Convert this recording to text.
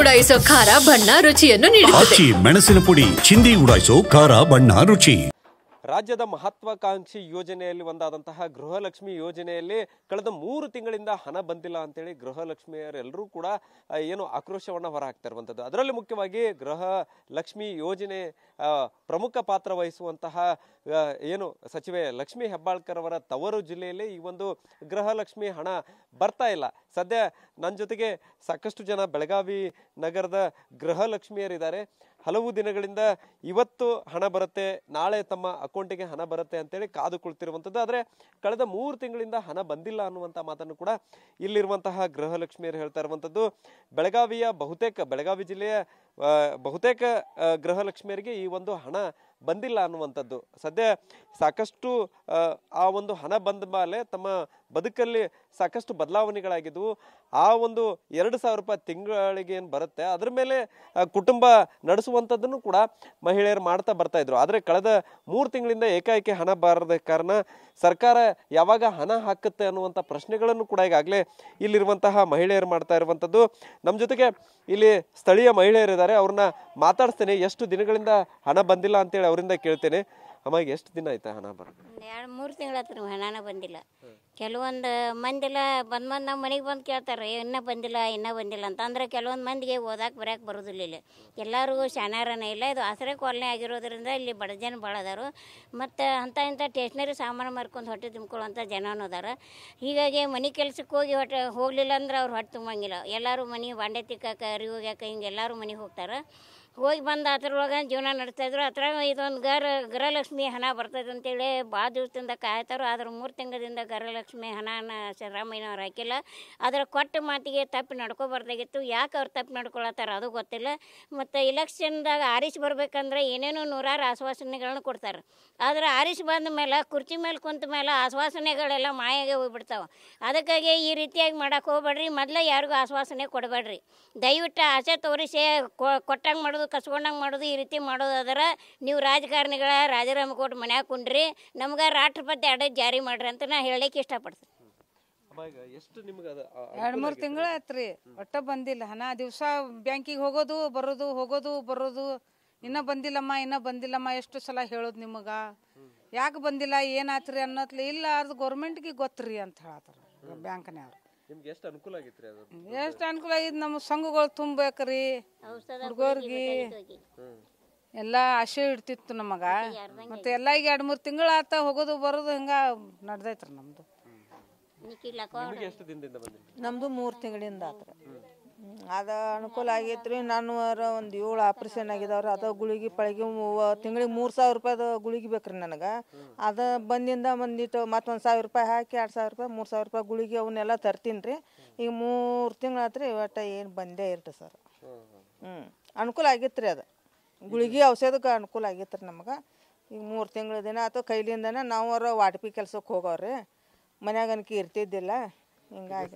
ಉಡಾಯಿಸೋ ಖಾರ ಬಣ್ಣ ರುಚಿಯನ್ನು ನೀಡುತ್ತದೆ. ಮೆಣಸಿನ ಪುಡಿ ಚಿಂದಿ ಉಡಾಯಿಸೋ ಖಾರ ಬಣ್ಣ ರುಚಿ. ರಾಜ್ಯದ ಮಹತ್ವಾಕಾಂಕ್ಷಿ ಯೋಜನೆಯಲ್ಲಿ ಒಂದಾದಂತಹ ಗೃಹಲಕ್ಷ್ಮಿ ಯೋಜನೆಯಲ್ಲಿ ಕಳೆದ 3 ತಿಂಗಳಿಂದ ಹಣ ಬಂದಿಲ್ಲ ಅಂತೇಳಿ ಗೃಹಲಕ್ಷ್ಮಿಯರೆಲ್ಲರೂ ಕೂಡ ಏನು ಆಕ್ರೋಶವನ್ನು ಹೊರಹಾಕ್ತಾ ಇರುವಂಥದ್ದು. ಅದರಲ್ಲಿ ಮುಖ್ಯವಾಗಿ ಗೃಹಲಕ್ಷ್ಮಿ ಯೋಜನೆ ಪ್ರಮುಖ ಪಾತ್ರ ವಹಿಸುವಂತಹ ಏನು ಸಚಿವೆ ಲಕ್ಷ್ಮೀ ಹೆಬ್ಬಾಳ್ಕರ್ ಅವರ ತವರು ಜಿಲ್ಲೆಯಲ್ಲಿ ಈ ಒಂದು ಗೃಹಲಕ್ಷ್ಮಿ ಹಣ ಬರ್ತಾ ಇಲ್ಲ. ಸದ್ಯ ನನ್ನ ಜೊತೆಗೆ ಸಾಕಷ್ಟು ಜನ ಬೆಳಗಾವಿ ನಗರದ ಗೃಹಲಕ್ಷ್ಮಿಯರಿದ್ದಾರೆ. ಹಲವು ದಿನಗಳಿಂದ ಇವತ್ತು ಹಣ ಬರುತ್ತೆ, ನಾಳೆ ತಮ್ಮ ಅಕೌಂಟಿಗೆ ಹಣ ಬರುತ್ತೆ ಅಂತೇಳಿ ಕಾದು ಕುಳಿತಿರುವಂಥದ್ದು. ಆದರೆ ಕಳೆದ 3 ತಿಂಗಳಿಂದ ಹಣ ಬಂದಿಲ್ಲ ಅನ್ನುವಂಥ ಮಾತನ್ನು ಕೂಡ ಇಲ್ಲಿರುವಂತಹ ಗೃಹಲಕ್ಷ್ಮಿಯರು ಹೇಳ್ತಾ ಇರುವಂಥದ್ದು. ಬೆಳಗಾವಿ ಜಿಲ್ಲೆಯ ಬಹುತೇಕ ಗೃಹಲಕ್ಷ್ಮಿಯರಿಗೆ ಈ ಒಂದು ಹಣ ಬಂದಿಲ್ಲ ಅನ್ನುವಂಥದ್ದು. ಸದ್ಯ ಸಾಕಷ್ಟು ಆ ಒಂದು ಹಣ ಬಂದ ಮೇಲೆ ತಮ್ಮ ಬದುಕಲ್ಲಿ ಸಾಕಷ್ಟು ಬದಲಾವಣೆಗಳಾಗಿದ್ವು. ಆ ಒಂದು 2,000 ರೂಪಾಯಿ ತಿಂಗಳಿಗೆ ಏನು ಬರುತ್ತೆ ಅದರ ಮೇಲೆ ಕುಟುಂಬ ನಡೆಸುವಂಥದ್ದನ್ನು ಕೂಡ ಮಹಿಳೆಯರು ಮಾಡ್ತಾ ಬರ್ತಾ ಇದ್ರು. ಆದರೆ ಕಳೆದ 3 ತಿಂಗಳಿಂದ ಏಕಾಏಕಿ ಹಣ ಬಾರದ ಕಾರಣ ಸರ್ಕಾರ ಯಾವಾಗ ಹಣ ಹಾಕುತ್ತೆ ಅನ್ನುವಂಥ ಪ್ರಶ್ನೆಗಳನ್ನು ಕೂಡ ಈಗಾಗಲೇ ಇಲ್ಲಿರುವಂತಹ ಮಹಿಳೆಯರು ಮಾಡ್ತಾ ಇರುವಂಥದ್ದು. ನಮ್ಮ ಜೊತೆಗೆ ಇಲ್ಲಿ ಸ್ಥಳೀಯ ಮಹಿಳೆಯರಿದ್ದಾರೆ, ಅವ್ರನ್ನ ಮಾತಾಡ್ತೇನೆ. ಎಷ್ಟು ದಿನಗಳಿಂದ ಹಣ ಬಂದಿಲ್ಲ ಅಂತೇಳಿ ಅವರಿಂದ ಕೇಳ್ತೇನೆ. ಅಮ್ಮ, ಎಷ್ಟು ದಿನ ಆಯ್ತಾ ಹಣ ಬರೋದು? 2-3 ತಿಂಗಳಾತ್ರಿ ಹಣನ ಬಂದಿಲ್ಲ. ಕೆಲವೊಂದು ಮಂದಿಲ್ಲ ಬಂದು ನಮ್ಮ ಮನೆಗೆ ಬಂದು ಕೇಳ್ತಾರೆ ಇನ್ನೂ ಬಂದಿಲ್ಲ ಅಂತ. ಅಂದ್ರೆ ಕೆಲವೊಂದು ಮಂದಿಗೆ ಓದಾಕೆ ಬರೋಕೆ ಬರೋದಿಲ್ಲ. ಇಲ್ಲಿ ಎಲ್ಲರಿಗೂ ಶಾನ್ಯಾರನೇ ಇಲ್ಲ. ಇದು ಆಸರೆ ಕಾಲನಿ ಆಗಿರೋದ್ರಿಂದ ಇಲ್ಲಿ ಬಡ ಜನ ಭಾಳ ಅದಾರು. ಮತ್ತು ಇಂಥ ಸ್ಟೇಷ್ನರಿ ಸಾಮಾನು ಮಾರ್ಕೊಂಡು ಹೊಟ್ಟೆ ತುಂಬ್ಕೊಳ್ಳೋಂಥ ಜನನೂ ಅದಾರ. ಹೀಗಾಗಿ ಮನೆ ಕೆಲ್ಸಕ್ಕೆ ಹೋಗಲಿಲ್ಲ ಅಂದ್ರೆ ಅವ್ರು ಹೊಟ್ಟೆ ತುಂಬಂಗಿಲ್ಲ. ಎಲ್ಲರೂ ಮನೆ ಬಾಂಡೆ ತಿಕ್ಕಾಕ ಅರಿವು ಹೋಗ್ಯಾಕ ಹಿಂಗೆ ಎಲ್ಲರೂ ಮನೆಗೆ ಹೋಗ್ತಾರೆ. ಹೋಗಿ ಬಂದು ಅದ್ರೊಳಗೆ ಜೀವನ ನಡೆಸ್ತಾಯಿದ್ರು. ಅದ್ರಾಗ ಇದೊಂದು ಗೃಹಲಕ್ಷ್ಮಿ ಹಣ ಬರ್ತೈತೆ ಅಂತೇಳಿ ಭಾಳ ದಿವಸದಿಂದ ಕಾಯ್ತಾರೋ. ಆದ್ರೆ 3 ತಿಂಗಳಿಂದ ಗೃಹಲಕ್ಷ್ಮಿ ಹಣನ ಸಿದ್ದರಾಮಯ್ಯನವ್ರು ಹಾಕಿಲ್ಲ. ಅದರ ಕೊಟ್ಟ ಮಾತಿಗೆ ತಪ್ಪು ನಡ್ಕೊಬಾರ್ದಾಗಿತ್ತು. ಯಾಕೆ ಅವ್ರು ತಪ್ಪು ನಡ್ಕೊಳತ್ತಾರ ಅದು ಗೊತ್ತಿಲ್ಲ. ಮತ್ತು ಇಲೆಕ್ಷನ್ದಾಗ ಆರಿಸಿ ಬರ್ಬೇಕಂದ್ರೆ ಏನೇನೋ ನೂರಾರು ಆಶ್ವಾಸನೆಗಳನ್ನ ಕೊಡ್ತಾರೆ. ಆದರೆ ಆರಿಸಿ ಬಂದ ಮೇಲೆ ಕುರ್ಚಿ ಮೇಲೆ ಕುಂತ ಮೇಲೆ ಆಶ್ವಾಸನೆಗಳೆಲ್ಲ ಮಾಯಾಗೆ ಹೋಗ್ಬಿಡ್ತಾವೆ. ಅದಕ್ಕಾಗಿ ಈ ರೀತಿಯಾಗಿ ಮಾಡೋಕೆ ಹೋಗ್ಬೇಡ್ರಿ. ಮೊದಲೇ ಯಾರಿಗೂ ಆಶ್ವಾಸನೆ ಕೊಡಬೇಡ್ರಿ. ದಯವಿಟ್ಟು ಆಸೆ ತೋರಿಸಿ ಕೊಟ್ಟಂಗೆ ಮಾಡೋದು, ಕಸ್ಕೊಂಡಂಗೆ ಮಾಡೋದು, ಈ ರೀತಿ ಮಾಡೋದು ಅದರ ನೀವು ರಾಜಕಾರಣಿಗಳ ರಾಜೀನಾಮೆ ಕೊಟ್ಟು ಮನ್ಯಾಗ ಕುಂಡ್ರಿ, ನಮ್ಗೆ ರಾಷ್ಟ್ರಪತಿ ಆಡಳಿತ ಜಾರಿ ಮಾಡ್ರಿ ಅಂತ ನಾ ಹೇಳಲಿಕ್ಕೆ ಇಷ್ಟಪಡ್ತೀನಿ. 2-3 ತಿಂಗಳು ಆಯ್ತು ಒಟ್ಟ ಬಂದಿಲ್ಲ ಹಣ. ದಿವಸ ಬ್ಯಾಂಕಿಗೆ ಹೋಗೋದು ಬರೋದು ಇನ್ನೂ ಬಂದಿಲ್ಲಮ್ಮ ಎಷ್ಟು ಸಲ ಹೇಳೋದು ನಿಮಗೆ, ಯಾಕೆ ಬಂದಿಲ್ಲ ಏನಾತ್ರಿ ಅನ್ನೋತ್ಲಿ. ಇಲ್ಲ ಅದು ಗೌರ್ಮೆಂಟ್ಗೆ ಗೊತ್ತ್ರಿ ಅಂತ ಹೇಳ್ತಾರೆ ಬ್ಯಾಂಕ್ನವ್ರು. ಎಷ್ಟು ಅನುಕೂಲ ಆಗಿತ್ತು? ಎಷ್ಟು ಅನುಕೂಲ ಆಗಿದ್ದು, ನಮ್ಮ ಸಂಘಗಳು ತುಂಬೇಕ್ರಿ, ಹುಡುಗರ್ಗಿ ಎಲ್ಲ ಆಸೆ ಇಡ್ತಿತ್ತು ನಮಗ. ಮತ್ತೆ ಎಲ್ಲ ಈಗ 2-3 ತಿಂಗಳು ಆತ ಹೋಗೋದು ಬರೋದು ಹಿಂಗ ನಡ್ದೈತ್ರಿ ನಮ್ದು. ನಮ್ದು 3 ತಿಂಗಳಿಂದ ಆತ್ರಿ. ಅದ ಅನುಕೂಲ ಆಗೈತ್ರಿ. ನಾನು ಒಂದು 7 ಆಪ್ರೇಷನ್ ಆಗಿದಾವ್ರಿ. ಅದ ಗುಳಿಗೆ ಪಳಿಗೆ ತಿಂಗಳಿಗೆ 3,000 ರೂಪಾಯಿದ ಗುಳಿಗೆ ಬೇಕ್ರಿ ನನಗೆ. ಅದ ಬಂದಿಂದ ಬಂದಿಟ್ಟು ಮತ್ತು 1,000 ರೂಪಾಯಿ ಹಾಕಿ 2,000 ರೂಪಾಯಿ 3,000 ರೂಪಾಯಿ ಗುಳಿಗೆ ಅವನ್ನೆಲ್ಲ ತರ್ತೀನಿ ರೀ. ಈಗ 3 ತಿಂಗಳು ಆತ್ರಿ ಒಟ್ಟ ಏನು ಬಂದೇ ಇರ್ರಿ ಸರ್. ಅನುಕೂಲ ಆಗಿತ್ತು ರೀ. ಅದು ಗುಳಿಗೆ ಔಷಧಕ್ಕೆ ಅನುಕೂಲ ಆಗೈತೆ ರೀ ನಮಗೆ. ಈಗ 3 ತಿಂಗಳ ದಿನ ಆಯ್ತು ಕೈಲಿಂದನೇ ನಾವು ವಾಟಪಿ ಕೆಲ್ಸಕ್ಕೆ ಹೋಗೋವ್ರಿ. ಮನ್ಯಾಗ ಅನ್ಕಿ ಇರ್ತಿದ್ದಿಲ್ಲ. ಹಿಂಗಾಗಿ